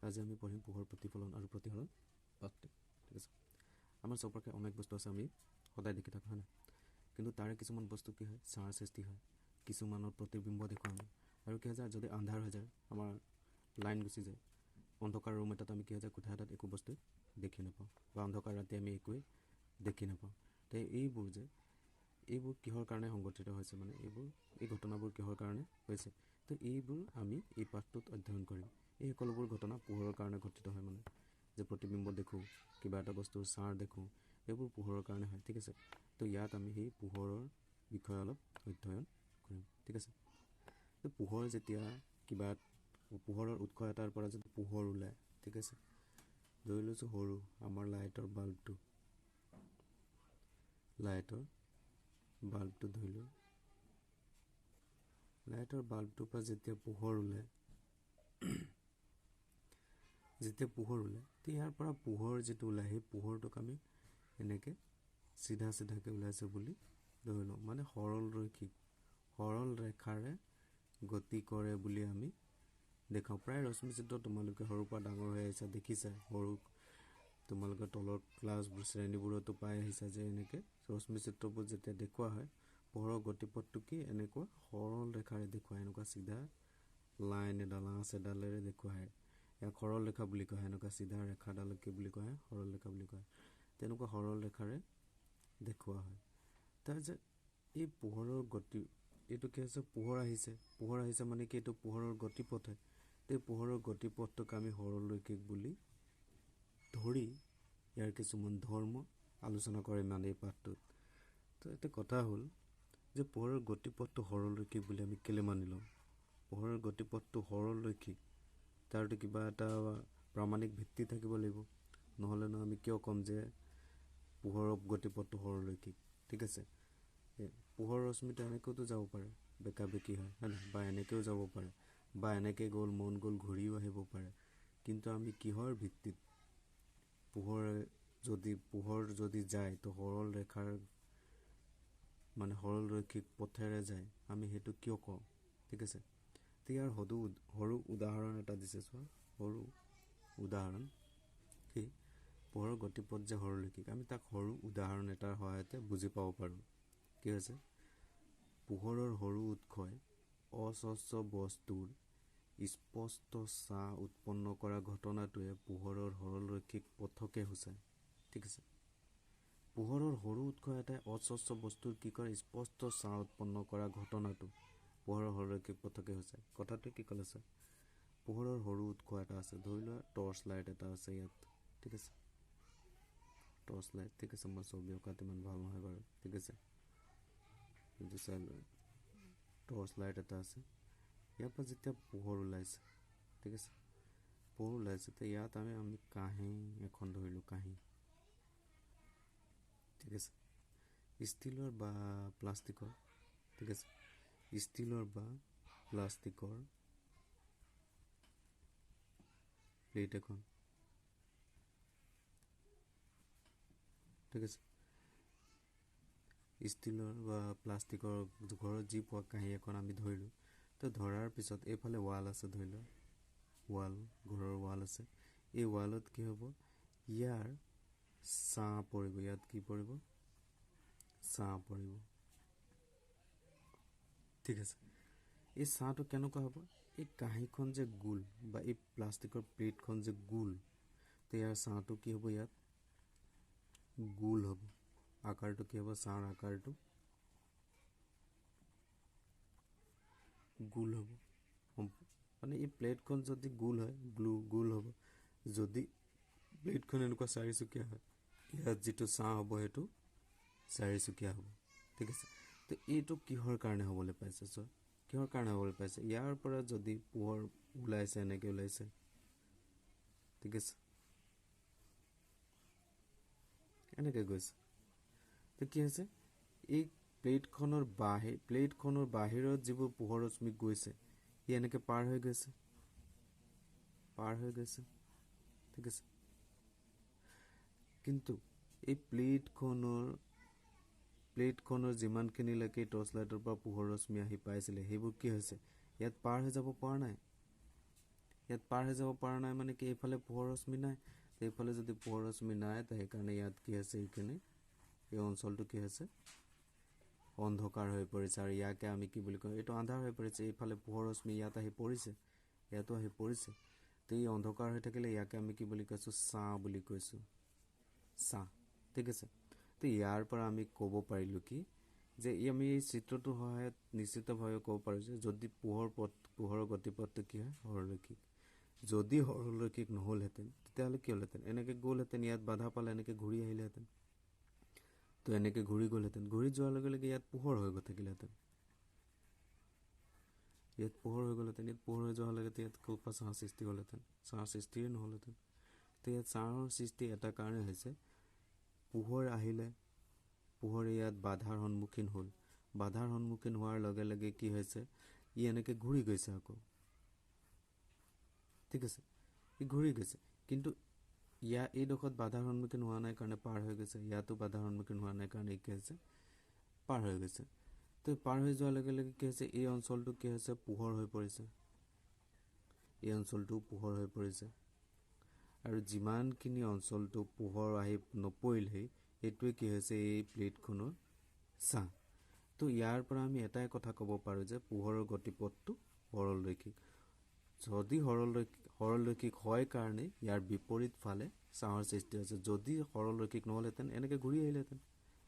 আজি আমি পঢ়িম পোহৰ প্ৰতিফলন আৰু প্ৰতিহৰণ পাঠটো ঠিক আছে আমাৰ চৌপাশে অনেক বস্তু আছে আমি সদায় দেখি থাকোঁ হয় না কিন্তু তাৰে কিছুমান বস্তু কি হয় ছাঁৰ সৃষ্টি হয় কিছুমানৰ প্ৰতিবিম্ব দেখোঁ আমি আৰু কি হয় যায় যদি আন্ধাৰ হৈ যায় আমাৰ লাইন গুচি যায় অন্ধকাৰ ৰুম এটাত আমি কি হয় যায় কোঠা এটাত একো বস্তু দেখি নাপাওঁ বা অন্ধকাৰ ৰাতি আমি একোৱেই দেখি নাপাওঁ তো এইবোৰ কিহৰ কাৰণে সংঘটিত হৈছে মানে এই ঘটনাবোৰ কিহৰ কাৰণে হৈছে তো এইবোৰ আমি এই পাঠটোত অধ্যয়ন কৰিম এই সকলোবোৰ ঘটনা পোহৰৰ কাৰণে ঘটিত হয় মানে যে প্ৰতিবিম্ব দেখোঁ কিবা এটা বস্তুৰ ছাঁৰ দেখোঁ এইবোৰ পোহৰৰ কাৰণে হয় ঠিক আছে তো ইয়াত আমি সেই পোহৰৰ বিষয়ে অলপ অধ্যয়ন কৰিম ঠিক আছে তো পোহৰ যেতিয়া কিবা পোহৰৰ উৎস এটাৰ পৰা যদি পোহৰ ওলায় ঠিক আছে ধৰি লৈছোঁ সৰু আমাৰ লাইটৰ বাল্বটো ধৰিলোঁ লাইটৰ বাল্বটোৰ পৰা যেতিয়া পোহৰ ওলায় তো ইয়াৰ পৰা পোহৰ যিটো ওলায় সেই পোহৰটোক আমি এনেকৈ চিধাকৈ ওলাইছে বুলি ধৰি লওঁ মানে সৰল ৰেখাৰে গতি কৰে বুলি আমি দেখাওঁ প্ৰায় ৰশ্মি চিত্ৰ তোমালোকে সৰুৰ পৰা ডাঙৰ হৈ আহিছা দেখিছা সৰু তোমালোকে তলৰ ক্লাছবোৰ শ্ৰেণীবোৰতো পাই আহিছা যে এনেকৈ ৰশ্মি চিত্ৰবোৰ যেতিয়া দেখুওৱা হয় পোহৰৰ গতিপথটো কি এনেকুৱা সৰল ৰেখাৰে দেখুৱায় এনেকুৱা চিধা লাইন এডাল আঁচ এডালেৰে দেখুৱায় ইয়াক সৰল ৰেখা বুলি কোৱা হয় এনেকুৱা চিধা ৰেখাডালক কি বুলি কোৱা হয় সৰল ৰেখা বুলি কোৱা হয় তেনেকুৱা সৰল ৰেখাৰে দেখুওৱা হয় তাৰপিছত এই পোহৰৰ গতি এইটো কি হৈছে পোহৰ আহিছে মানে কি এইটো পোহৰৰ গতিপথ হয় এই পোহৰৰ গতিপথটোক আমি সৰল ৰৈখিক বুলি ধৰি ইয়াৰ কিছুমান ধৰ্ম আলোচনা কৰে মানে এই পাঠটোত তো এটা কথা হ'ল যে পোহৰৰ গতিপথটো সৰল ৰৈখিক বুলি আমি কেলে মানি লওঁ পোহৰৰ গতিপথটো সৰল ৰৈখিক তাৰতো কিবা এটা প্ৰামাণিক ভিত্তি থাকিব লাগিব নহ'লেনো আমি কিয় ক'ম যে পোহৰৰ গতিপথটো সৰল ৰৈখিক ঠিক আছে পোহৰ ৰশ্মিটো এনেকৈতো যাব পাৰে বেকা বেকি হয় না বা এনেকৈও যাব পাৰে বা এনেকৈ গ'ল মন গ'ল ঘূৰিও আহিব পাৰে কিন্তু আমি কিহৰ ভিত্তিত পোহৰ যদি যায় তো সৰল ৰেখাৰ মানে সৰল ৰৈখিক পথেৰে যায় আমি সেইটো কিয় কওঁ ঠিক আছে তো ইয়াৰ সৰু উদাহৰণ এটা দিছে চোৱা সৰু উদাহৰণ কি পোহৰৰ গতিপথ যে সৰল ৰৈখিক আমি তাক সৰু উদাহৰণ এটাৰ সহায়তে বুজি পাব পাৰোঁ কি হৈছে পোহৰৰ সৰু উৎসই অস্বচ্ছ বস্তুৰ স্পষ্ট ছাঁ উৎপন্ন কৰা ঘটনাটোৱে পোহৰৰ সৰল ৰৈখিক পথকে সূচায় ঠিক আছে পোহৰৰ সৰু উৎস এটাই অস্বচ্ছ বস্তুৰ কি কৰে স্পষ্ট ছাঁ উৎপন্ন কৰা ঘটনাটো পোহৰৰ সৰল ৰৈখিক পথকে সূচায় কথাটো কি ক'লে আছে পোহৰৰ সৰু উৎস এটা আছে ধৰি লোৱা টৰ্চ লাইট এটা আছে ইয়াত ঠিক আছে টৰ্চ লাইট ঠিক আছে মই ছবি অঁকাত ইমান ভাল নহয় বাৰু ঠিক আছে কিন্তু চাই টৰ্চ লাইট এটা আছে ইয়াৰ পৰা যেতিয়া পোহৰ ওলাইছে ঠিক আছে পোহৰ ওলাইছে তো ইয়াত আমি কাঁহী এখন ধৰিলোঁ কাঁহী ঠিক আছে ষ্টিলৰ বা প্লাষ্টিকৰ ঠিক আছে ষ্টিলৰ বা প্লাষ্টিকৰ প্লেট এখন ঠিক আছে ষ্টিলৰ বা প্লাষ্টিকৰ ঘৰত যি পোৱা কাঁহী এখন আমি ধৰিলোঁ তো ধৰাৰ পিছত এইফালে ৱাল আছে ধৰি লওঁ ঘৰৰ ৱাল আছে এই ৱালত কি হ'ব ইয়াৰ ছাঁ পৰিব ইয়াত কি পৰিব ছাঁ পৰিব ঠিক আছে এই ছাঁটো কেনেকুৱা হ'ব এই কাঁহীখন যে গোল বা এই প্লাষ্টিকৰ প্লেটখন যে গোল তো ইয়াৰ ছাঁটো কি হ'ব ইয়াত গোল হ'ব আকাৰটো কি হ'ব ছাঁৰ আকাৰটো গোল হ'ব মানে এই প্লেটখন যদি গোল হয় গোল হ'ব যদি প্লেটখন এনেকুৱা চাৰিচুকীয়া হয় ইয়াত যিটো ছাঁ হ'ব সেইটো চাৰিচুকীয়া হ'ব ঠিক আছে তো এইটো কিহৰ কাৰণে হ'বলৈ পাইছে ইয়াৰ পৰা যদি পোহৰ ওলাইছে এনেকৈ ওলাইছে ঠিক আছে এনেকৈ গৈছে তো কি হৈছে এই প্লেটখনৰ বাহিৰত যিবোৰ পোহৰ ৰশ্মি গৈছে সি এনেকৈ পাৰ হৈ গৈছে ঠিক আছে কিন্তু এই প্লেটখনৰ যিমানখিনিলৈকে টৰ্চ লাইটৰ পৰা পোহৰ ৰশ্মি আহি পাইছিলে সেইবোৰ কি হৈছে ইয়াত পাৰ হৈ যাব পৰা নাই ইয়াত পাৰ হৈ যাব পৰা নাই মানে কি এইফালে পোহৰ ৰশ্মি নাই, এইফালে যদি পোহৰ ৰশ্মি নাই তো সেইকাৰণে ইয়াত কি আছে, এইখিনি এই অঞ্চলটো কি হৈছে অন্ধকাৰ হৈ পৰিছে আৰু ইয়াকে আমি কি বুলি কওঁ, এইটো আন্ধাৰ হৈ পৰিছে, এইফালে পোহৰ ৰশ্মি ইয়াত আহি পৰিছে, ইয়াতো আহি পৰিছে, তো এই অন্ধকাৰ হৈ থাকিলে ইয়াকে আমি কি বুলি কৈছোঁ, ছাঁ বুলি কৈছোঁ, ছাঁ। ঠিক আছে, তো ইয়াৰ পৰা আমি ক'ব পাৰিলোঁ কি যে আমি এই চিত্ৰটোৰ সহায়ত নিশ্চিতভাৱে ক'ব পাৰোঁ যে যদি পোহৰৰ গতিপথটো কি হয়, সৰলৰৈখিক। যদি সৰলৰৈখিক নহ'লহেঁতেন তেতিয়াহ'লে কি হ'লহেঁতেন, এনেকৈ গ'লহেঁতেন, ইয়াত বাধা পালে এনেকৈ ঘূৰি আহিলেহেঁতেন, তো এনেকৈ ঘূৰি গ'লহেঁতেন, ঘূৰি যোৱাৰ লগে লগে ইয়াত পোহৰ হৈ গৈ থাকিলেহেঁতেন, ইয়াত পোহৰ হৈ গ'লহেঁতেন, ইয়াত পোহৰ হৈ যোৱাৰ লগে ইয়াত ক'ৰ পৰা ছাঁ সৃষ্টি হ'লহেঁতেন, ছাঁ সৃষ্টিয়ে নহ'লহেঁতেন। তো ইয়াত ছাঁৰ সৃষ্টি এটা কাৰণে হৈছে পোহৰ আহিলে, পোহৰ ইয়াত বাধাৰ সন্মুখীন হ'ল, বাধাৰ সন্মুখীন হোৱাৰ লগে লগে কি হৈছে, ই এনেকৈ ঘূৰি গৈছে আকৌ। ঠিক আছে, ই ঘূৰি গৈছে, কিন্তু এইডোখৰত বাধাৰ সন্মুখীন হোৱা নাই কাৰণে পাৰ হৈ গৈছে, ইয়াতো বাধাৰ সন্মুখীন হোৱা নাই কাৰণে কি হৈছে, পাৰ হৈ গৈছে। তো পাৰ হৈ যোৱাৰ লগে লগে কি হৈছে, এই অঞ্চলটো কি হৈছে, পোহৰ হৈ পৰিছে, এই অঞ্চলটো পোহৰ হৈ পৰিছে, আৰু যিমানখিনি অঞ্চলটো পোহৰ আহি নপৰিলেই এইটোৱে কি হৈছে, এই প্লেটখনৰ ছাঁ। তো ইয়াৰ পৰা আমি এটাই কথা ক'ব পাৰোঁ যে পোহৰৰ গতিপথটো সৰলৰৈখিক। যদি সৰলৰৈখিক হয় কাৰণে ইয়াৰ বিপৰীত ফালে ছাঁৰ সৃষ্টি হৈছে, যদি সৰলৰৈখিক নহ'লহেঁতেন এনেকৈ ঘূৰি আহিলেহেঁতেন,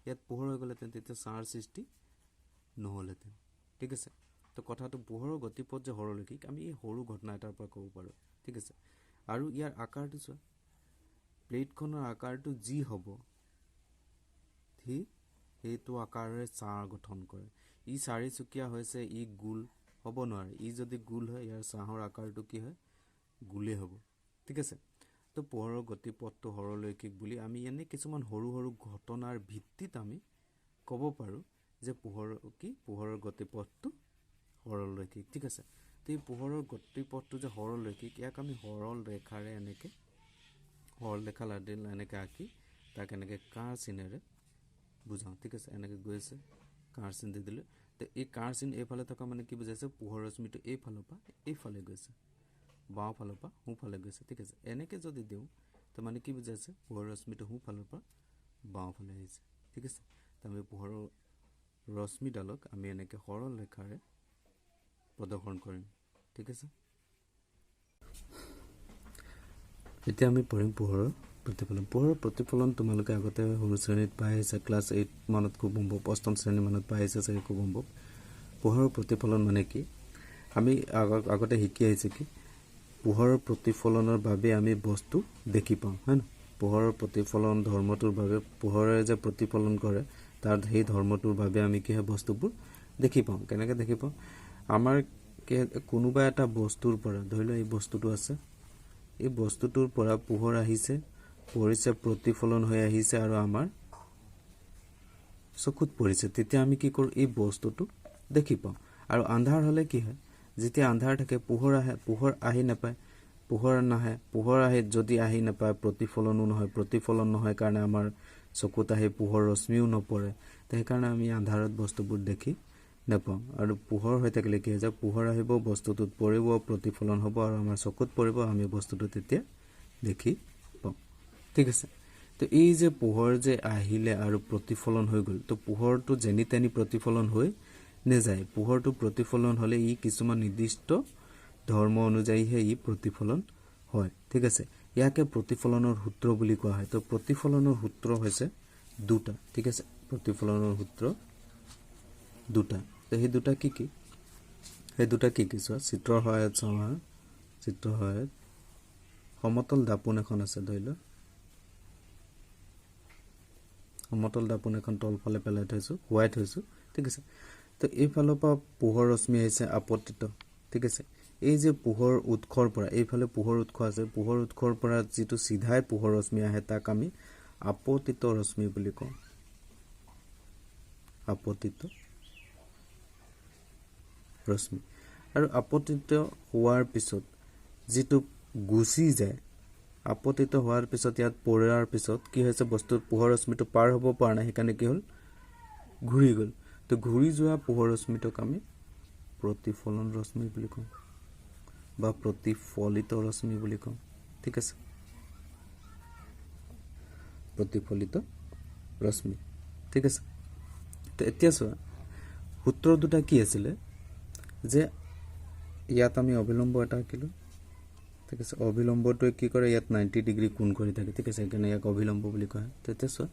ইয়াত পোহৰ হৈ গ'লহেঁতেন, তেতিয়া ছাঁৰ সৃষ্টি নহ'লহেঁতেন। ঠিক আছে, তো কথাটো পোহৰৰ গতিপথ যে সৰলৰৈখিক আমি এই সৰু ঘটনা এটাৰ পৰা ক'ব পাৰোঁ। ঠিক আছে, আৰু ইয়াৰ আকাৰটো চোৱা, প্লেটখনৰ আকাৰটো যি হ'ব ঠিক সেইটো আকাৰেৰে ছাঁ গঠন কৰে। ই চাৰিচুকীয়া হৈছে, ই গোল হ'ব নোৱাৰে, ই যদি গোল হয় ইয়াৰ ছাঁৰ আকাৰটো কি হয়, গোলেই হ'ব। ঠিক আছে, তো পোহৰৰ গতিপথটো সৰলৰৈখিক বুলি আমি এনে কিছুমান সৰু সৰু ঘটনাৰ ভিত্তিত আমি ক'ব পাৰোঁ যে পোহৰৰ গতিপথটো সৰলৰৈখিক। ঠিক আছে, তো এই পোহৰৰ গতিপথটো যে সৰলৰৈখিক ইয়াক আমি সৰল ৰেখাৰে এনেকৈ সৰল ৰেখা এনেকৈ আঁকি তাক এনেকৈ কাঁড় চিনেৰে বুজাওঁ। ঠিক আছে, এনেকৈ গৈ আছে, কাঁড় চিন দি দিলোঁ, তো এই কাঁড় চিন এইফালে থকা মানে কি বুজাইছে, পোহৰ ৰশ্মিটো এইফালৰ পৰা এইফালে গৈছে, বাওঁ ফালৰ পৰা সোঁফালে গৈছে। ঠিক আছে, এনেকৈ যদি দিওঁ তো মানে কি বুজাইছে, পোহৰ ৰশ্মিটো সোঁফালৰ পৰা বাওঁফালে আহিছে। ঠিক আছে, তো আমি পোহৰৰ ৰশ্মিডালক আমি এনেকৈ সৰল ৰেখাৰে প্ৰদৰ্শন কৰিম। ঠিক আছে, এতিয়া আমি পঢ়িম পোহৰৰ প্ৰতিফলন। পোহৰৰ প্ৰতিফলন তোমালোকে আগতে সৰু শ্ৰেণীত পাই আহিছে, ক্লাছ 8 মানত খুব সম্ভৱ, 8ম শ্ৰেণী মানত পাই আহিছে চাগে খুব সম্ভৱ। পোহৰৰ প্ৰতিফলন মানে কি আমি আগতে শিকি আহিছে কি পোহৰৰ প্ৰতিফলনৰ বাবে আমি বস্তু দেখি পাওঁ, হয় ন। পোহৰৰ প্ৰতিফলন ধৰ্মটোৰ বাবে, পোহৰে যে প্ৰতিফলন কৰে তাৰ সেই ধৰ্মটোৰ বাবে আমি কি হয় বস্তুবোৰ দেখি পাওঁ। কেনেকৈ দেখি পাওঁ, আমাৰ কোনোবা এটা বস্তুৰ পৰা, ধৰি লওক এই বস্তুটো আছে, এই বস্তুটোৰ পৰা পোহৰ আহিছে, পৰিছে, প্ৰতিফলন হৈ আহিছে আৰু আমাৰ চকুত পৰিছে, তেতিয়া আমি কি কৰোঁ, এই বস্তুটো দেখি পাওঁ। আৰু আন্ধাৰ হ'লে কি হয়, যেতিয়া আন্ধাৰ থাকে পোহৰ আহি নাপায়, পোহৰ নাহে, পোহৰ যদি আহি নাপায় প্ৰতিফলনো নহয়, প্ৰতিফলন নহয় কাৰণে আমাৰ চকুত আহি পোহৰ ৰশ্মিও নপৰে, সেইকাৰণে আমি আন্ধাৰত বস্তুবোৰ দেখি নাপাওঁ। আৰু পোহৰ হৈ থাকিলে কি হৈ যায়, পোহৰ আহিব, বস্তুটোত পৰিব, প্ৰতিফলন হ'ব আৰু আমাৰ চকুত পৰিব, আমি বস্তুটো তেতিয়া দেখি পাওঁ। ঠিক আছে, তো এই যে পোহৰ যে আহিলে আৰু প্ৰতিফলন হৈ গ'ল, তো পোহৰটো যেনি তেনি প্ৰতিফলন হৈ নেযায়, পোহৰটো প্ৰতিফলন হ'লে ই কিছুমান নিৰ্দিষ্ট ধৰ্ম অনুযায়ীহে ই প্ৰতিফলন হয়। ঠিক আছে, ইয়াকে প্ৰতিফলনৰ সূত্ৰ বুলি কোৱা হয়। তো প্ৰতিফলনৰ সূত্ৰ হৈছে দুটা। ঠিক আছে, প্ৰতিফলনৰ সূত্ৰ দুটা। তো সেই দুটা কি কি, চোৱা, চিত্ৰৰ সহায়ত চাওঁ। চিত্ৰৰ সহায়ত সমতল দাপোন এখন আছে, ধৰি লওক সমতল দাপোন এখন তলফালে পেলাই থৈছোঁ, শুৱাই থৈছোঁ। ঠিক আছে, তো এইফালৰ পৰা পোহৰ ৰশ্মি আহিছে আপতিত। ঠিক আছে, এই যে পোহৰ উৎসৰ পৰা, এইফালে পোহৰ উৎস আছে, পোহৰ উৎসৰ পৰা যিটো চিধাই পোহৰ ৰশ্মি আহে তাক আমি আপতিত ৰশ্মি বুলি কওঁ। আপতিত ৰশ্মি। আৰু আপতিত হোৱাৰ পিছত যিটো গুচি যায়, আপতিত হোৱাৰ পিছত ইয়াত পৰাৰ পিছত কি হৈছে, বস্তুৰ পোহৰ ৰশ্মিটো পাৰ হ'ব পৰা নাই, সেইকাৰণে কি হ'ল, ঘূৰি গ'ল। তো ঘূৰি যোৱা পোহৰ ৰশ্মিটোক আমি প্ৰতিফলন ৰশ্মি বুলি কওঁ। বা প্ৰতিফলিত ৰশ্মি বুলি কওঁ ঠিক আছে প্ৰতিফলিত ৰশ্মি ঠিক আছে তো এতিয়া চোৱা সূত্ৰ দুটা কি আছিল যে ইয়াত আমি অবিলম্ব এটা আঁকিলো ঠিক আছে অবিলম্বটোৱে কি কৰে ইয়াত 90 ডিগ্ৰী কোণ কৰি থাকে ঠিক আছে সেইকাৰণে ইয়াক অবিলম্ব বুলি কয় তেতিয়া চোৱা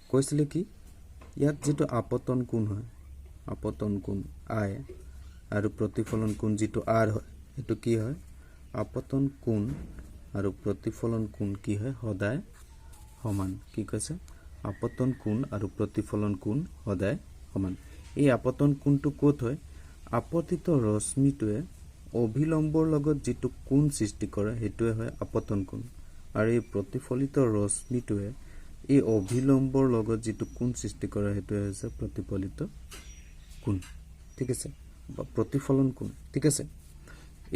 কৈছিলে কি ইয়াত যেটো আপতন কোণ হয় আপতন কোণ আই আৰু প্ৰতিফলন কোণ যেটো আৰ হয় এটো কি হয় আপতন কোণ আৰু প্ৰতিফলন কোণ কি হয় সদায় সমান কি কৈছে আপতন কোণ আৰু প্ৰতিফলন কোণ সদায় সমান এই আপতন কোণটো ক'ত হয় আপতিত ৰশ্মিটোৱে অভিলম্বৰ লগত যেটো কোণ সৃষ্টি কৰে হেতুৱে হয় আপতন কোণ আৰু এই প্ৰতিফলিত ৰশ্মিটোৱে এই অভিলম্বৰ লগত যেটো কোণ সৃষ্টি কৰে হেতুৱে হৈছে প্ৰতিফলিত কোণ ঠিক আছে বা প্ৰতিফলন কোণ ঠিক আছে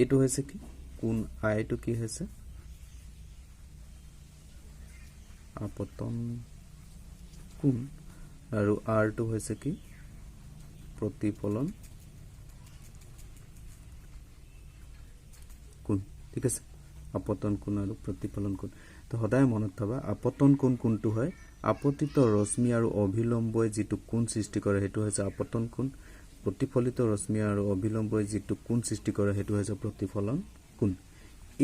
এটো হৈছে কি কোণ আইটো কি হৈছে আপতন কোণ আৰু আৰটো হৈছে কি প্ৰতিফলন কোণ ঠিক আছে আপতন কোণ আৰু প্ৰতিফলন কোণ তো সদায় মনত থবা আপতন কোণ কোনটো হয় আপতিত ৰশ্মি আৰু অভিলম্বই যেটো কোণ সৃষ্টি কৰে হেতু হৈছে আপতন কোণ প্ৰতিফলিত ৰশ্মি আৰু অভিলম্বই যেটো কোণ সৃষ্টি কৰে হেতু হৈছে প্ৰতিফলন কোণ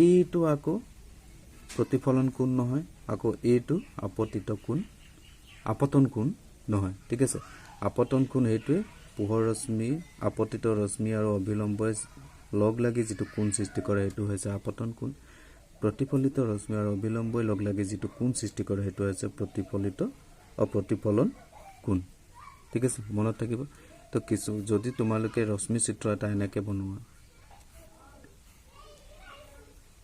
এইটো আকৌ প্ৰতিফলন কোণ নহয় আকৌ এইটো আপতিত কোণ আপতন কোণ নহয় ঠিক আছে আপতন কোণ হেতুৱে পোহৰ ৰশ্মি আপতিত ৰশ্মি আৰু অভিলম্বই লগ লাগি যেটো কোণ সৃষ্টি কৰে হেতু হৈছে আপতন কোণ প্ৰতিফলিত ৰশ্মি আৰু অভিলম্বই লগ লাগি যেটো কোণ সৃষ্টি কৰে হেতু হৈছে প্ৰতিফলন কোণ ঠিক আছে মনত থাকিব তো কিছু যদি তোমালোকে ৰশ্মি চিত্ৰ এটা এনেকে বনোৱা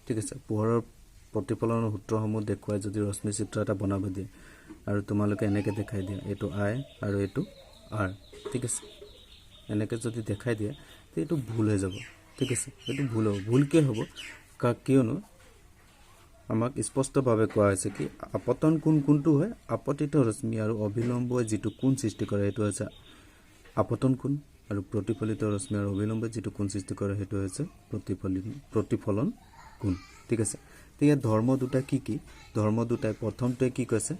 ঠিক আছে পোহৰৰ প্ৰতিফলনৰ সূত্ৰসমূহ দেখুৱাই যদি ৰশ্মি চিত্ৰ এটা বনাব দিয়ে আৰু তোমালোকে এনেকে দেখাই দিয়া এটো আই আৰু এটো আৰ ঠিক আছে এনেকে যদি দেখাই দিয়া তে এটো ভুল হৈ যাব ঠিক আছে এটো ভুল হ'ব ভুল কি হ'ব কিয়নো আমাক স্পষ্টভাৱে কোৱা হৈছে কি আপতন কোণ কোনটো হয় আপতিত ৰশ্মি আৰু অভিলম্বই যেটো কোণ সৃষ্টি কৰে হেতু হৈছে আপতন কোণ আৰু প্ৰতিফলিত ৰশ্মি আৰু অভিলম্বই যেটো কোণ সৃষ্টি কৰে হেতু হৈছে প্ৰতিফলন কোণ ঠিক আছে তেতিয়া ধৰ্ম দুটা কি কি ধৰ্ম দুটাই প্ৰথমতে কি কৈছে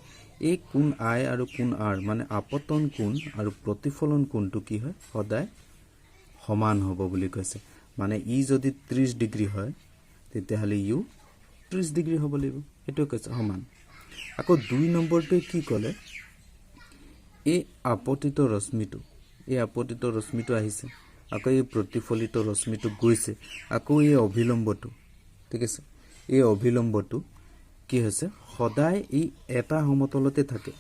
এই কোণ আই আৰু কোণ আৰ মানে আপতন কোণ আৰু প্ৰতিফলন কোণটো কি হয় সদায় সমান হ'ব বুলি কৈছে মানে ই যদি 30 ডিগ্ৰী হয় তেতিয়া হলে ইউ 30 ডিগ্ৰী হ'ব লাগিব এটো কৈছে সমান আকৌ 2 নম্বৰটো কি ক'লে এই আপতিত ৰশ্মিটো আহিছে আকৌ এই প্ৰতিফলিত ৰশ্মিটো গৈছে আকৌ এই অভিলম্বটো ঠিক আছে এই অভিলম্বটো কি হৈছে সদায় এই এটা সমতলতে থাকে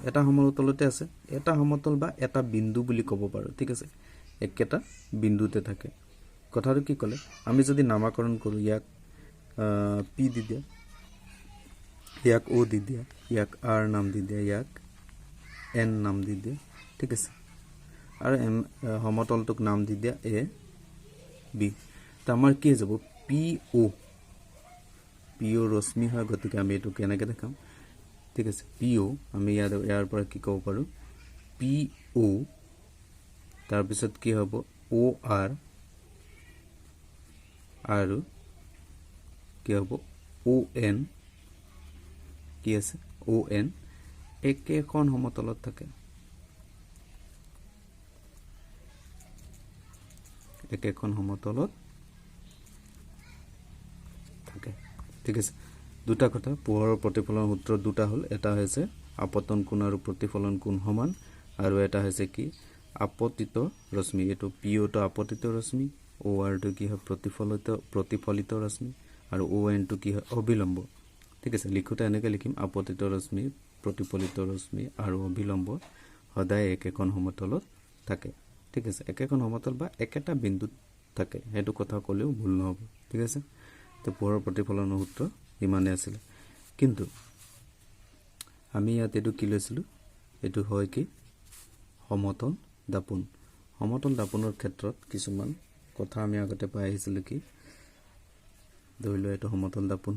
এটা সমতলতে আছে এটা সমতল বা এটা বিন্দু বুলি ক'ব পাৰো ঠিক আছে একেটা বিন্দুতে থাকে কথাটো কি ক'লে আমি যদি নামকৰণ কৰো ইয়াক পি দি দিয়া ইয়াক ও দি দিয়া ইয়াক আৰ নাম দি দিয়া ইয়াক এন নাম দি দিয়া ঠিক আছে আৰু সমতলটোক নাম দি দিয়া এ বি তো আমাৰ কি যাব পি ও ৰশ্মি হয় গতিকে আমি এটো কেনেকৈ দেখাম ঠিক আছে পি ও আমি ইয়াৰ পৰা কি ক'ব পাৰো পি ও তাৰ পিছত কি হ'ব ও আৰ আৰু কি হ'ব ও এন কি আছে ও এন একেখন সমতলত থাকে একেখন সমতলত থাকে ঠিক আছে দুটা কথা পোহৰৰ প্ৰতিফলন সূত্ৰ দুটা হ'ল এটা হৈছে আপতন কোণ আৰু প্ৰতিফলন কোণ সমান আৰু এটা হৈছে কি আপতিত ৰশ্মি এটো পিওটো আপতিত ৰশ্মি ও আৰ টো কি হয় প্ৰতিফলিত ৰশ্মি আৰু ও এন টো কি হয় অভিলম্ব ঠিক আছে লিখোতে এনেকৈ লিখিম আপতিত ৰশ্মি প্ৰতিফলিত ৰশ্মি আৰু অভিলম্ব সদায় একেখন সমতলত থাকে ঠিক আছে একেখন সমতল বা একেটা বিন্দুত থাকে হেতু কথা ক'লেও ভুল নহব ঠিক আছে তো পোহৰৰ প্ৰতিফলনৰ সূত্ৰ ইমানে আছিল কিন্তু আমি ইয়াত এটো কি লৈছিলো এটো হয় কি সমতল দাপনৰ ক্ষেত্ৰত কিছুমান কথা আমি আগতে পাই আহিছিল কি ধৰিলো এটো সমতল দাপন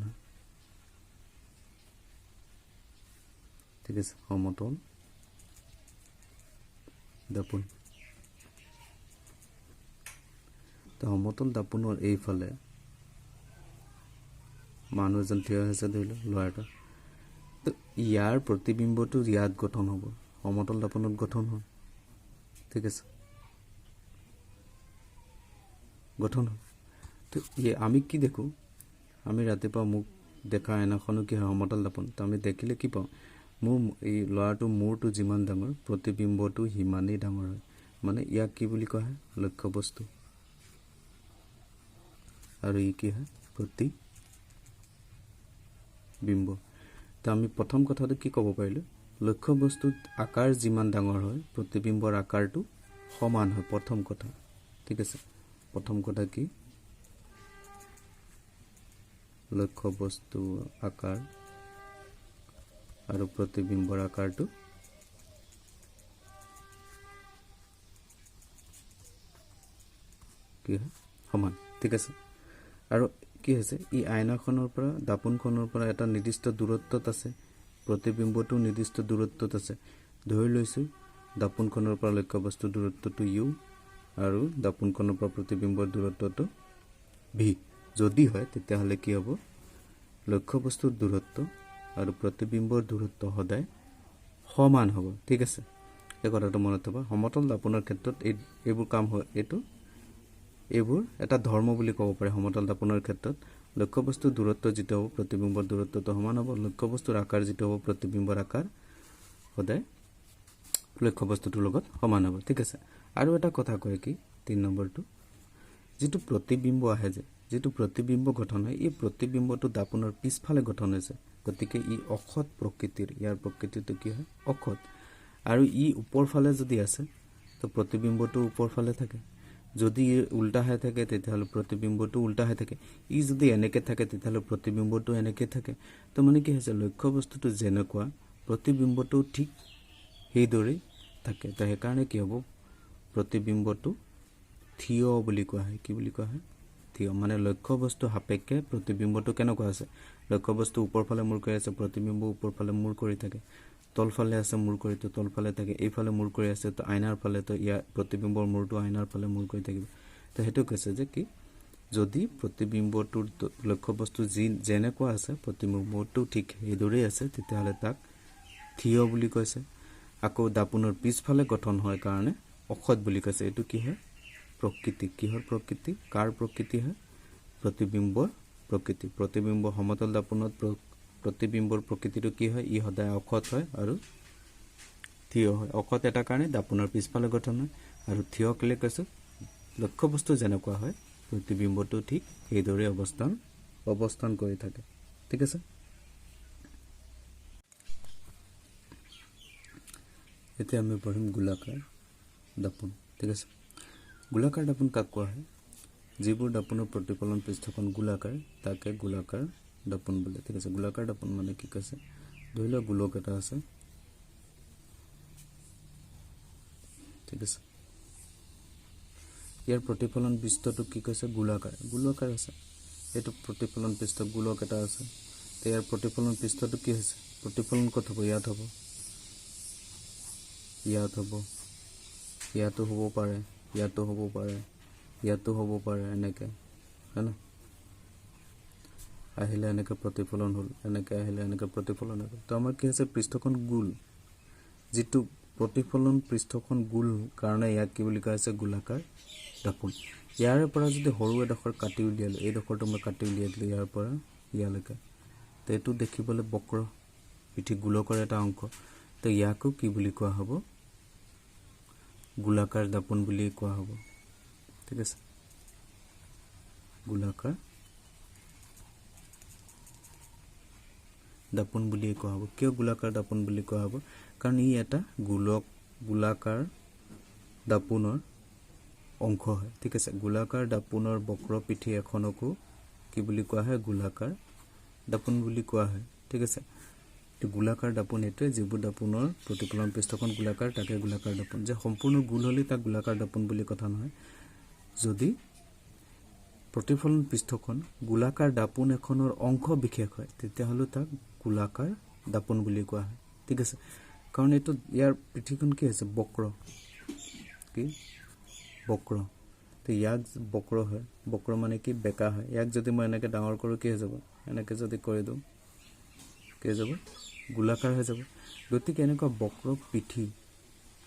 ঠিক আছে সমতল দাপন তো সমতল দাপোনৰ এইফালে মানুহ এজন থিয় হৈছে ধৰি লওক ল'ৰাটো তো ইয়াৰ প্ৰতিবিম্বটো ইয়াত গঠন হ'ব সমতল দাপোনত গঠন হয় ঠিক আছে গঠন হয় তো আমি কি দেখো আমি ৰাতিপুৱা মুখ দেখা আইনাখনো কি হয় সমতল দাপোন তো আমি দেখিলে কি পাওঁ মোৰ এই ল'ৰাটো মূৰটো যিমান ডাঙৰ প্ৰতিবিম্বটো সিমানেই ডাঙৰ হয় মানে ইয়াক কি বুলি কোৱা হয় লক্ষ্য বস্তু আৰু ই কি হয় প্ৰতিবিম্ব তো আমি প্ৰথম কথাটো কি ক'ব পাৰিলোঁ লক্ষ্য বস্তুৰ আকাৰ যিমান ডাঙৰ হয় প্ৰতিবিম্বৰ আকাৰটো সমান হয় প্ৰথম কথা ঠিক আছে প্ৰথম কথা কি লক্ষ্য বস্তু আকাৰ আৰু প্ৰতিবিম্বৰ আকাৰটো কি হয় সমান ঠিক আছে আৰু কি হৈছে ই আইনাখনৰ পৰা দাপোনখনৰ পৰা এটা নিৰ্দিষ্ট দূৰত্বত আছে প্ৰতিবিম্বটো নিৰ্দিষ্ট দূৰত্বত আছে ধৰি লৈছোঁ দাপোনখনৰ পৰা লক্ষ্য বস্তুৰ দূৰত্বটো ইউ আৰু দাপোনখনৰ পৰা প্ৰতিবিম্বৰ দূৰত্বটো ভি যদি হয় তেতিয়াহ'লে কি হ'ব লক্ষ্য বস্তুৰ দূৰত্ব আৰু প্ৰতিবিম্বৰ দূৰত্ব সদায় সমান হ'ব ঠিক আছে এই কথাটো মনত থবা সমতল দাপোনৰ ক্ষেত্ৰত এইবোৰ কাম হয় এইবোৰ এটা ধৰ্ম বুলি ক'ব পাৰে সমতল দাপোনৰ ক্ষেত্ৰত লক্ষ্য বস্তুৰ দূৰত্ব যিটো হ'ব প্ৰতিবিম্বৰ দূৰত্বটো সমান হ'ব লক্ষ্য বস্তুৰ আকাৰ যিটো হ'ব প্ৰতিবিম্বৰ আকাৰ সদায় লক্ষ্য বস্তুটোৰ লগত সমান হ'ব ঠিক আছে আৰু এটা কথা কয় কি 3 নম্বৰটো যিটো প্ৰতিবিম্ব আহে যে যিটো প্ৰতিবিম্ব গঠন হয় এই প্ৰতিবিম্বটো দাপোনৰ পিছফালে গঠন হৈছে গতিকে ই অক্ষত প্ৰকৃতিৰ ইয়াৰ প্ৰকৃতিটো কি হয় অক্ষত আৰু ই ওপৰ ফালে যদি আছে তো প্ৰতিবিম্বটো ওপৰ ফালে থাকে যদি উল্টা হৈ থাকে তেতিয়াহ'লে প্ৰতিবিম্বটো উল্টা হৈ থাকে ই যদি এনেকে থাকে তেতিয়াহ'লে প্ৰতিবিম্বটো এনেকে থাকে তো মানে কি হৈছে লক্ষ্য বস্তুটো যেনেকুৱা প্ৰতিবিম্বটো ঠিক সেইদৰে থাকে তো সেইকাৰণে কি হ'ব প্ৰতিবিম্বটো থিয় বুলি কোৱা হয় কি বুলি কোৱা হয় থিয় মানে লক্ষ্য বস্তু সাপেক্ষে প্ৰতিবিম্বটো কেনেকুৱা আছে লক্ষ্য বস্তু ওপৰ ফালে মূৰ কৰি আছে প্ৰতিবিম্ব ওপৰ ফালে মূৰ কৰি থাকে তলফালে আছে মূৰ কৰি তো তলফালে থাকে এইফালে মূৰ কৰি আছে তো আইনাৰ ফালে তো ইয়াৰ প্ৰতিবিম্বৰ মূৰটো আইনাৰ ফালে মূৰ কৰি থাকিব তো সেইটো কৈছে যে কি যদি প্ৰতিবিম্বটোৰ লক্ষ্য বস্তু যেনেকুৱা আছে প্ৰতিবিম্বটো ঠিক সেইদৰেই আছে তেতিয়াহ'লে তাক থিয় বুলি কৈছে আকৌ দাপোনৰ পিছফালে গঠন হয় কাৰণে অক্ষত বুলি কৈছে এইটো কি হয় প্ৰকৃতি কিহৰ প্ৰকৃতি কাৰ প্ৰকৃতি হয় প্ৰতিবিম্বৰ প্ৰকৃতি প্ৰতিবিম্ব সমতল দাপোনত প্ৰতিবিম্বৰ প্ৰকৃতিটো কি হয় ই সদায় অক্ষত হয় আৰু থিয় হয় অক্ষত এটা কাৰণে দাপোনৰ পিছফালে গঠন হয় আৰু থিয় কেলে কৈছোঁ লক্ষ্য বস্তু যেনেকুৱা হয় প্ৰতিবিম্বটো ঠিক সেইদৰে অৱস্থান কৰি থাকে ঠিক আছে এতিয়া আমি পঢ়িম গোলাকাৰ দাপোন ঠিক আছে গোলাকাৰ দাপোন কাক কোৱা হয় যিবোৰ দাপোনৰ প্ৰতিফলন পৃষ্ঠখন গোলাকাৰ তাকে গোলাকাৰ দাপোন বোলে ঠিক আছে গোলাকাৰ দাপোন মানে কি কৈছে ধৰি লওক গোলক এটা আছে ঠিক আছে ইয়াৰ প্ৰতিফলন পৃষ্ঠটো কি কৈছে গোলাকাৰ আছে এইটো প্ৰতিফলন পৃষ্ঠ গোলক এটা আছে তো ইয়াৰ প্ৰতিফলন পৃষ্ঠটো কি হৈছে প্ৰতিফলন ক'ত হ'ব ইয়াত হ'ব ইয়াতো হ'ব পাৰে ইয়াতো হ'ব পাৰে ইয়াতো হ'ব পাৰে এনেকে হয় না আহিলে এনেকে প্ৰতিফলন হ'ল এনেকে আহিলে এনেকে প্ৰতিফলন হ'ল তো আমাৰ কি আছে পৃষ্ঠখন গোল যিটো প্ৰতিফলন পৃষ্ঠখন গোল কাৰণে ইয়াক কি বুলি কোৱা হৈছে গোলাকাৰ দাপোন ইয়াৰে পৰা যদি সৰু এডোখৰ কাটি উলিয়ালোঁ এইডোখৰটো মই কাটি উলিয়াই দিলোঁ ইয়াৰ পৰা ইয়ালৈকে তো এইটো দেখিবলৈ বক্ৰ পিঠি গোলকৰ এটা অংশ তো ইয়াকো কি বুলি কোৱা হ'ব গোলাকাৰ দাপোন বুলি কোৱা হ'ব ঠিক আছে গোলাকাৰ দাপোন বুলি কোৱা হ'ব কিয় গোলাকাৰ দাপোন বুলি কোৱা হ'ব কাৰণ ই এটা গোলাকাৰ দাপোনৰ অংশ হয় ঠিক আছে গোলাকাৰ দাপোনৰ বক্ৰ পিঠি এখনকো কি বুলি কোৱা হয় গোলাকাৰ দাপোন বুলি কোৱা হয় ঠিক আছে গোলাকাৰ দাপোন এইটোৱে যিবোৰ দাপোনৰ প্ৰতিফলন পৃষ্ঠখন গোলাকাৰ তাকে গোলাকাৰ দাপোন যে সম্পূৰ্ণ গোল হ'লে তাক গোলাকাৰ দাপোন বুলি কথা নহয় যদি প্ৰতিফলন পৃষ্ঠখন গোলাকাৰ দাপোন এখনৰ অংশ বিশেষ হয় তেতিয়াহ'লে তাক গোলাকাৰ দাপোন বুলি কোৱা হয় ঠিক আছে কাৰণ এইটো ইয়াৰ পিঠিখন কি আছে বক্ৰ তো ইয়াক বক্ৰ হয়, বক্ৰ মানে কি বেকা হয়। ইয়াক যদি মই এনেকৈ ডাঙৰ কৰোঁ কি হৈ যাব, এনেকৈ যদি কৰি দিওঁ কি হৈ যাব, গোলাকাৰ হৈ যাব। গতিকে এনেকুৱা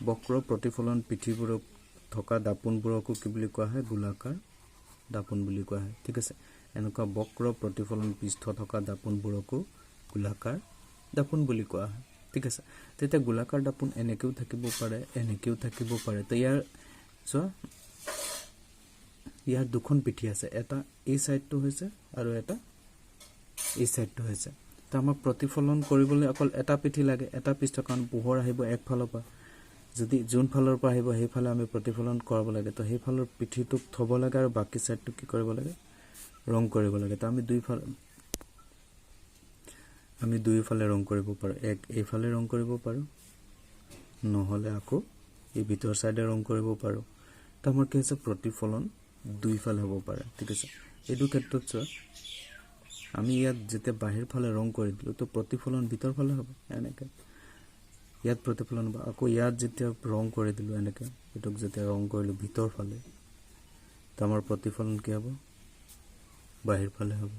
বক্ৰ প্ৰতিফলন পিঠিবোৰক থকা দাপোনবোৰকো কি বুলি কোৱা হয়, গোলাকাৰ দাপোন বুলি কোৱা হয়। ঠিক আছে, এনেকুৱা বক্ৰ প্ৰতিফলন পৃষ্ঠ থকা দাপোনবোৰকো গোলাকাৰ দাপোন বুলি কোৱা হয়। ঠিক আছে, তেতিয়া গোলাকাৰ দাপোন এনেকৈও থাকিব পাৰে, এনেকৈও থাকিব পাৰে। তো ইয়াৰ দুখন পিঠি আছে, এটা এই চাইডটো হৈছে আৰু এটা এই চাইডটো হৈছে। তো আমাক প্ৰতিফলন কৰিবলৈ অকল এটা পিঠি লাগে, এটা পৃষ্ঠ, কাৰণ পোহৰ আহিব একফালৰ পৰা, যদি যোন ফালৰ পৰা আহিব সেইফালে আমি প্ৰতিফলন কৰাব লাগে। তো সেইফালৰ পিঠিটোক থ'ব লাগে আৰু বাকী চাইডটোক কি কৰিব লাগে, ৰং কৰিব লাগে। তো আমি দুয়োফালে ৰং কৰিব পাৰোঁ। এইফালে ৰং কৰিব পাৰোঁ, নহ'লে আকৌ এই ভিতৰ চাইডে ৰং কৰিব পাৰোঁ। তো আমাৰ কি হৈছে, প্ৰতিফলন দুইফালে হ'ব পাৰে। ঠিক আছে, এইটো ক্ষেত্ৰত চোৱা, আমি ইয়াত যেতিয়া বাহিৰ ফালে ৰং কৰি দিলোঁ তো প্ৰতিফলন ভিতৰ ফালে হ'ব, এনেকৈ ইয়াত প্ৰতিফলন হ'ব। আকৌ ইয়াত যেতিয়া ৰং কৰি দিলোঁ এনেকৈ, এইটোক যেতিয়া ৰং কৰিলোঁ ভিতৰ ফালে, তো আমাৰ প্ৰতিফলন কি হ'ব, বাহিৰ ফালে হ'ব।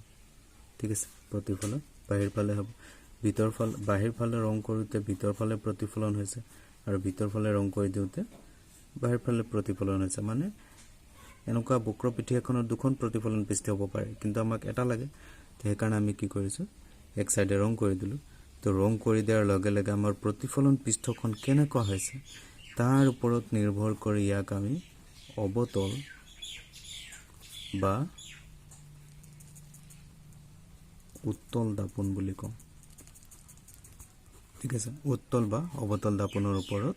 ঠিক আছে, প্ৰতিফলন বাহিৰ ফালে হ'ব। বাহিৰ ফালে ৰং কৰোঁতে ভিতৰ ফালে প্ৰতিফলন হৈছে, আৰু ভিতৰ ফালে ৰং কৰি দিওঁতে বাহিৰ ফালে প্ৰতিফলন হৈছে। মানে এনেকুৱা বক্ৰ পিঠি এখনৰ দুখন প্ৰতিফলন পৃষ্ঠ হ'ব পাৰে, কিন্তু আমাক এটা লাগে। সেইকাৰণে আমি কি কৰিছোঁ, এক চাইডে ৰং কৰি দিলোঁ। তো ৰং কৰি দিয়াৰ লগে লগে আমাৰ প্ৰতিফলন পৃষ্ঠখন কেনেকুৱা হৈছে তাৰ ওপৰত নিৰ্ভৰ কৰি ইয়াক আমি অৱতল বা উত্তল দাপোন বুলি কওঁ। ঠিক আছে, উত্তল বা অৱতল দাপোনৰ ওপৰত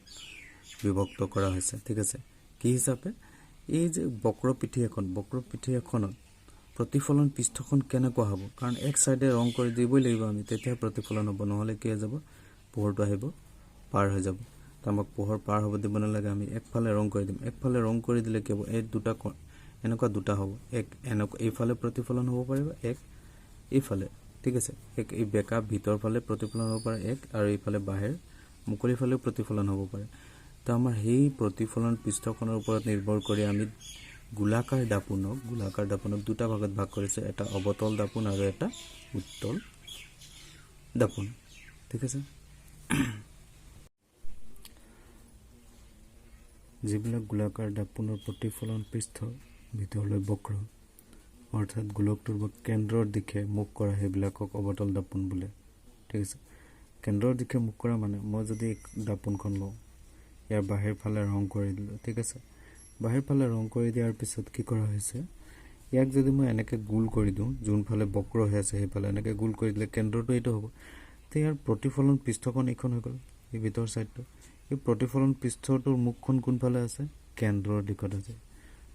বিভক্ত কৰা হৈছে। ঠিক আছে, কি হিচাপে, এই যে বক্ৰ পিঠি এখনত প্ৰতিফলন পৃষ্ঠখন কেনেকুৱা হ'ব, কাৰণ এক চাইডে ৰং কৰি দিবই লাগিব আমি, তেতিয়াহে প্ৰতিফলন হ'ব, নহ'লে কি হৈ যাব, পোহৰটো আহিব পাৰ হৈ যাব। তো আমাক পোহৰ পাৰ হ'ব দিব নালাগে, আমি একফালে ৰং কৰি দিম। একফালে ৰং কৰি দিলে কি হ'ব, এই এনেকুৱা দুটা হ'ব, এনেকুৱা এইফালে প্ৰতিফলন হ'ব পাৰিব, এইফালে। ঠিক আছে, এই বেকা ভিতৰ ফালে প্ৰতিফলন হ'ব পাৰে আৰু এইফালে বাহিৰ মুকলি ফালেও প্ৰতিফলন হ'ব পাৰে। তো আমাৰ সেই প্ৰতিফলন পৃষ্ঠখনৰ ওপৰত নিৰ্ভৰ কৰি আমি গোলাকাৰ দাপোনক দুটা ভাগত ভাগ কৰিছোঁ, এটা অৱতল দাপোন আৰু এটা উত্তল দাপোন। ঠিক আছে, যিবিলাক গোলাকাৰ দাপোনৰ প্ৰতিফলন পৃষ্ঠ ভিতৰলৈ বক্ৰ, অৰ্থাৎ গোলকটোৰ কেন্দ্ৰৰ দিশে মুখ কৰা, সেইবিলাকক অৱতল দাপোন বোলে। ঠিক আছে, কেন্দ্ৰৰ দিশে মুখ কৰা মানে মই যদি দাপোনখন লওঁ, ইয়াৰ বাহিৰ ফালে ৰং কৰি দিলোঁ। ঠিক আছে, বাহিৰ ফালে ৰং কৰি দিয়াৰ পিছত কি কৰা হৈছে, ইয়াক যদি মই এনেকৈ গোল কৰি দিওঁ, যোনফালে বক্ৰ হৈ আছে সেইফালে এনেকৈ গোল কৰি দিলে কেন্দ্ৰটো এইটো হ'ব। তো ইয়াৰ প্ৰতিফলন পৃষ্ঠখন এইখন হৈ গ'ল, এই ভিতৰ চাইডটো। এই প্ৰতিফলন পৃষ্ঠটোৰ মুখখন কোনফালে আছে, কেন্দ্ৰৰ দিশত আছে।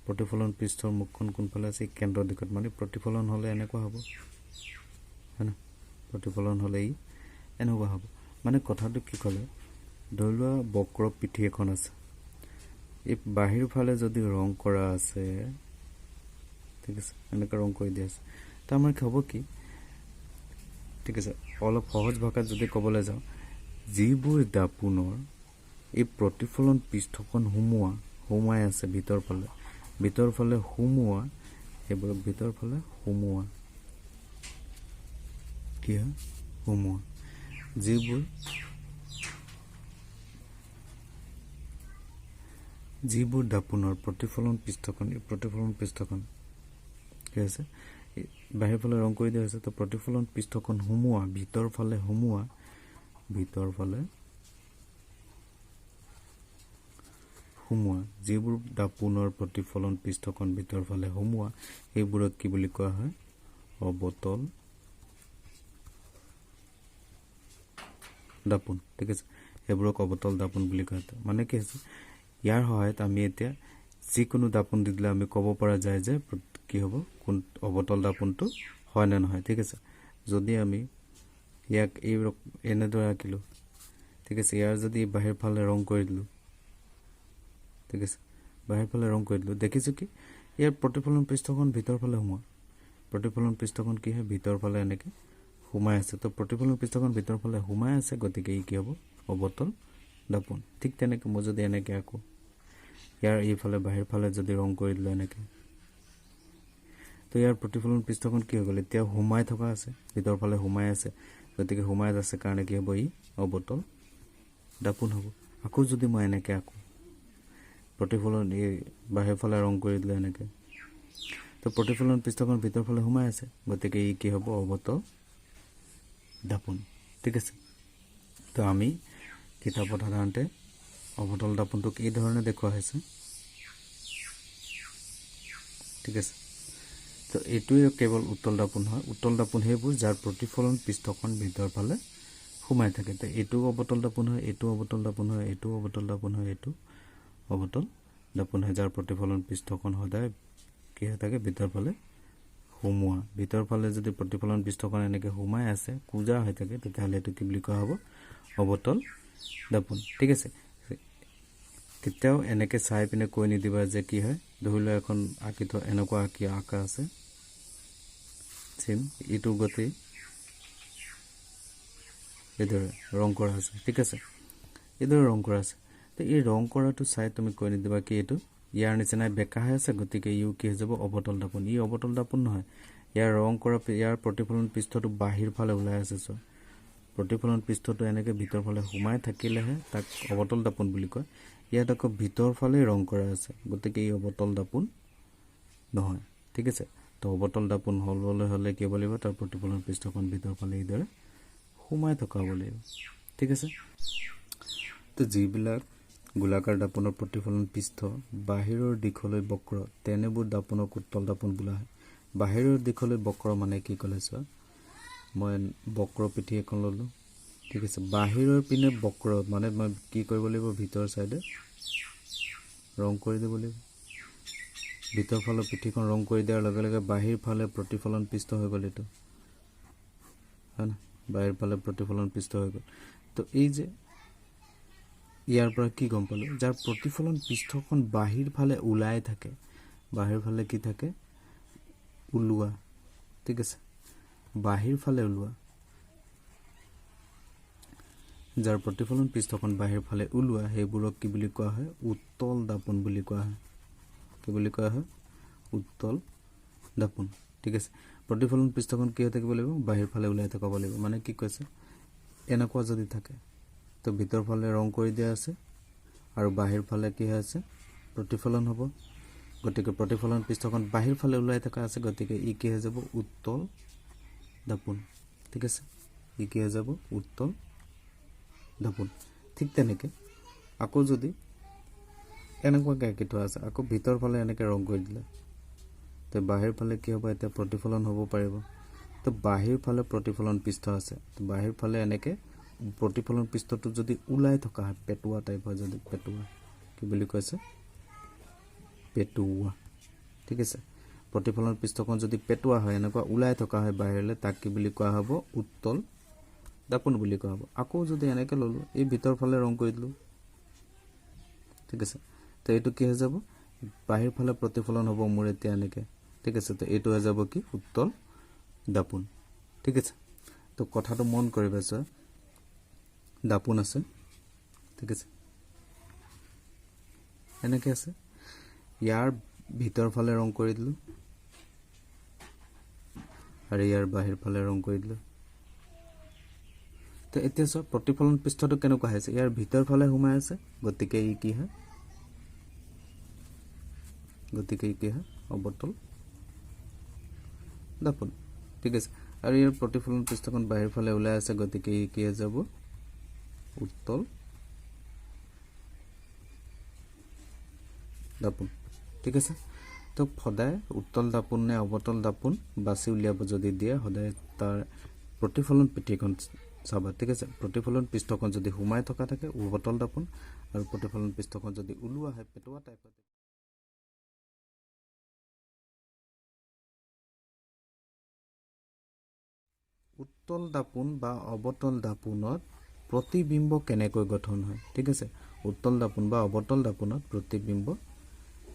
প্ৰতিফলন পৃষ্ঠৰ মুখখন কোনফালে আছে, কেন্দ্ৰৰ দিশত। মানে প্ৰতিফলন হ'লে এনেকুৱা হ'ব, হয় না, প্ৰতিফলন হ'লে এনেকুৱা হ'ব। মানে কথাটো কি ক'লে, ধৰি লোৱা বক্ৰ পিঠি এখন আছে, এই বাহিৰ ফালে যদি ৰং কৰা আছে, ঠিক আছে, এনেকৈ ৰং কৰি দিয়া আছে, তো আমাৰ হ'ব কি, ঠিক আছে, অলপ সহজ ভাষাত যদি ক'বলৈ যাওঁ, যিবোৰ দাপোনৰ এই প্ৰতিফলন পৃষ্ঠখন সোমাই আছে ভিতৰ ফালে সোমোৱা, সেইবোৰক ভিতৰ ফালে সোমোৱা, কি হয়, সোমোৱা। যিবোৰ দাপোনৰ প্ৰতিফলন পৃষ্ঠখন কি আছে, বাহিৰ ফালে ৰং কৰি দিয়া হৈছে, তো প্ৰতিফলন পৃষ্ঠখন সোমোৱা, ভিতৰ ফালে যিবোৰ দাপোনৰ প্ৰতিফলন পৃষ্ঠখন ভিতৰ ফালে সোমোৱা, সেইবোৰক কি বুলি কোৱা হয়, অৱতল দাপোন। ঠিক আছে, সেইবোৰক অৱতল দাপোন বুলি কোৱা হয়। মানে কি হৈছে, ইয়াৰ সহায়ত আমি এতিয়া যিকোনো দাপোন দি দিলে আমি ক'ব পৰা যায় যে কি হ'ব, কোন অৱতল দাপোনটো হয় নে নহয়। ঠিক আছে, যদি আমি ইয়াক এনেদৰে আঁকিলোঁ, ঠিক আছে, ইয়াৰ যদি বাহিৰ ফালে ৰং কৰি দিলোঁ, ঠিক আছে, বাহিৰ ফালে ৰং কৰি দিলোঁ, দেখিছোঁ কি ইয়াৰ প্ৰতিফলন পৃষ্ঠখন ভিতৰ ফালে প্ৰতিফলন পৃষ্ঠখন কি হয়, ভিতৰ ফালে এনেকৈ সোমাই আছে। তো প্ৰতিফলন পৃষ্ঠখন ভিতৰ ফালে সোমাই আছে, গতিকে কি হ'ব, অৱতল দাপোন। ঠিক তেনেকৈ মই যদি এনেকৈ আঁকোঁ, ইয়াৰ এইফালে বাহিৰ ফালে যদি ৰং কৰি দিলোঁ এনেকৈ, তো ইয়াৰ প্ৰতিফলন পৃষ্ঠখন কি হৈ গ'ল, এতিয়া সোমাই থকা আছে, ভিতৰ ফালে সোমাই আছে, গতিকে সোমাই আছে কাৰণে কি হ'ব, ই অৱতল দাপোন হ'ব। আকৌ যদি মই এনেকৈ আঁকো, প্ৰতিফলন এই বাহিৰ ফালে ৰং কৰি দিলোঁ এনেকৈ, তো প্ৰতিফলন পৃষ্ঠখন ভিতৰ ফালে সোমাই আছে, গতিকে ই কি হ'ব, অৱতল দাপোন। ঠিক আছে, তো আমি কিতাপত সাধাৰণতে অৱতল দাপোনটোক এই ধৰণে দেখুওৱা হৈছে। ঠিক আছে, তো এইটোৱে কেৱল উত্তল দাপোন হয়। উত্তল দাপোন সেইবোৰ যাৰ প্ৰতিফলন পৃষ্ঠখন ভিতৰ ফালে সোমাই থাকে। তো এইটোও অৱতল দাপোন হয়, এইটো অৱতল দাপোন হয়, এইটোও অৱতল দাপোন হয়, এইটো অৱতল দাপোন হয়, যাৰ প্ৰতিফলন পৃষ্ঠখন সদায় কি হৈ থাকে, ভিতৰ ফালে সোমোৱা। ভিতৰ ফালে যদি প্ৰতিফলন পৃষ্ঠখন এনেকৈ সোমাই আছে, কোজা হৈ থাকে, তেতিয়াহ'লে এইটো কি বুলি কোৱা হ'ব, অৱতল দাপোন। ঠিক আছে, কেতিয়াও এনেকৈ চাই পিনে কৈ নিদিবা যে কি হয়, ধৰি লোৱা এখন আঁকি থোৱা এনেকুৱা আঁকা আছে, চিন ইটোৰ গতি এইদৰে ৰং কৰা আছে। ঠিক আছে, এইদৰে ৰং কৰা আছে, তো এই ৰং কৰাটো চাই তুমি কৈ নিদিবা কি এইটো ইয়াৰ নিচিনাই বেকা হৈ আছে, গতিকে ইও কি হৈ যাব, অৱতল দাপোন। ই অৱতল দাপোন নহয়, ইয়াৰ ৰং কৰা, ইয়াৰ প্ৰতিফলন পৃষ্ঠটো বাহিৰ ফালে ওলাই আছে। চোৱা, প্ৰতিফলন পৃষ্ঠটো এনেকৈ ভিতৰ ফালে সোমাই থাকিলেহে তাক অৱতল দাপোন বুলি কয়। ইয়াত আকৌ ভিতৰ ফালে ৰং কৰা আছে, গতিকে ই অৱতল দাপোন নহয়। ঠিক আছে, তো অৱতল দাপোন হ'বলৈ হ'লে কি হ'ব লাগিব, তাৰ প্ৰতিফলন পৃষ্ঠখন ভিতৰ ফালে এইদৰে সোমাই থকা হ'ব লাগিব। ঠিক আছে, তো যিবিলাক গোলাকাৰ দাপোনৰ প্ৰতিফলন পৃষ্ঠ বাহিৰৰ দিশলৈ বক্ৰ, তেনেবোৰ দাপোনক উত্তল দাপোন বোলা হয়। বাহিৰৰ দিশলৈ বক্ৰ মানে কি ক'লে চোৱা, মই বক্ৰ পিঠি এখন ল'লোঁ। ঠিক আছে, বাহিৰৰ পিনে বক্ৰ মানে মই কি কৰিব লাগিব, ভিতৰ চাইডে ৰং কৰি দিব লাগিব। ভিতৰ ফালৰ পিঠিখন ৰং কৰি দিয়াৰ লগে লগে বাহিৰ ফালে প্ৰতিফলন পৃষ্ঠ হৈ গ'ল, এইটো হয় না, বাহিৰ ফালে প্ৰতিফলন পৃষ্ঠ হৈ গ'ল। তো এই যে ইয়াৰ পৰা কি গম পালোঁ, যাৰ প্ৰতিফলন পৃষ্ঠখন বাহিৰ ফালে ওলাই থাকে, বাহিৰ ফালে কি থাকে, ওলোৱা। ঠিক আছে, বাহিৰ ফালে ওলোৱা, যাৰ প্ৰতিফলন পৃষ্ঠখন বাহিৰ ফালে ওলোৱা, সেইবোৰক কি বুলি কোৱা হয়, উত্তল দাপোন বুলি কোৱা হয়। কি বুলি কোৱা হয়, উত্তল দাপোন। ঠিক আছে, প্ৰতিফলন পৃষ্ঠখন কি হৈ থাকিব লাগিব, বাহিৰ ফালে ওলাই থকাব লাগিব। মানে কি কৈছে, এনেকুৱা যদি থাকে, তো ভিতৰ ফালে ৰং কৰি দিয়া আছে আৰু বাহিৰ ফালে কি হৈ আছে, প্ৰতিফলন হ'ব, গতিকে প্ৰতিফলন পৃষ্ঠখন বাহিৰ ফালে ওলাই থকা আছে, গতিকে ই কি হৈ যাব, উত্তল দাপোন। ঠিক আছে, ই কি হৈ যাব, উত্তল দাপোন। ঠিক তেনেকৈ আকৌ যদি এনেকুৱাকৈ আঁকি থোৱা আছে, আকৌ ভিতৰ ফালে এনেকৈ ৰং কৰি দিলে, তো বাহিৰ ফালে কি হ'ব, এতিয়া প্ৰতিফলন হ'ব পাৰিব। তো বাহিৰ ফালে প্ৰতিফলন পৃষ্ঠ আছে, তো বাহিৰ ফালে এনেকৈ প্ৰতিফলন পৃষ্ঠটো যদি ওলাই থকা হয়, পেটুৱা টাইপ হয়, যদি পেটুৱা, কি বুলি কৈছে, পেটুৱা। ঠিক আছে, প্ৰতিফলন পৃষ্ঠখন যদি পেটুৱা হয়, এনেকুৱা ওলাই থকা হয় বাহিৰলৈ, তাক কি বুলি কোৱা হ'ব, উত্তল দাপোন বুলি কোৱা হ'ব। আকৌ যদি এনেকৈ ল'লোঁ, এই ভিতৰ ফালে ৰং কৰি দিলোঁ। ঠিক আছে, তো এইটো কি হৈ যাব, বাহিৰ ফালে প্ৰতিফলন হ'ব মোৰ এতিয়া এনেকৈ। ঠিক আছে, তো এইটো হৈ যাব কি, উত্তল দাপোন। ঠিক আছে, তো কথাটো মন কৰিবা, চোৱা, দাপোন আছে। ঠিক আছে, এনেকৈ আছে, ইয়াৰ ভিতৰ ফালে ৰং কৰি দিলোঁ আৰু ইয়াৰ বাহিৰ ফালে ৰং কৰি দিলোঁ। তো এতিয়া চোৱা, প্ৰতিফলন পৃষ্ঠটো কেনেকুৱা হৈছে, ইয়াৰ ভিতৰ ফালে সোমাই আছে, গতিকে ই কি হয়, অৱতল দাপোন। ঠিক আছে, আৰু ইয়াৰ প্ৰতিফলন পৃষ্ঠখন বাহিৰ ফালে ওলাই আছে, গতিকে ই কি হৈ যাব, উত্তল দাপোন। ঠিক আছে, তো সদায় উত্তল দাপোন নে অৱতল দাপোন বাছি উলিয়াব যদি দিয়ে, সদায় তাৰ প্ৰতিফলন পিঠিখন চাবা। ঠিক আছে, প্ৰতিফলন পৃষ্ঠখন যদি সোমাই থকা থাকে, অৱতল দাপোন, আৰু প্ৰতিফলন পৃষ্ঠখন যদি ওলোৱা হয়, পেটুৱা টাইপ হয়। উত্তল দাপোন বা অৱতল দাপোনত প্ৰতিবিম্ব কেনেকৈ গঠন হয়। ঠিক আছে, উত্তল দাপোন বা অৱতল দাপোনত প্ৰতিবিম্ব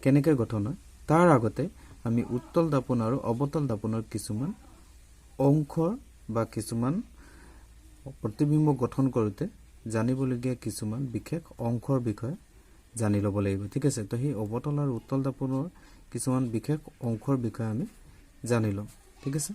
কেনেকৈ গঠন হয়, তাৰ আগতে আমি উত্তল দাপোন আৰু অৱতল দাপোনৰ কিছুমান অংশৰ বা কিছুমান প্ৰতিবিম্ব গঠন কৰোঁতে জানিবলগীয়া কিছুমান বিশেষ অংশৰ বিষয়ে জানি ল'ব লাগিব ঠিক আছে তো সেই অৱতল আৰু উত্তল দাপনৰ কিছুমান বিশেষ অংশৰ বিষয়ে আমি জানি লওঁ ঠিক আছে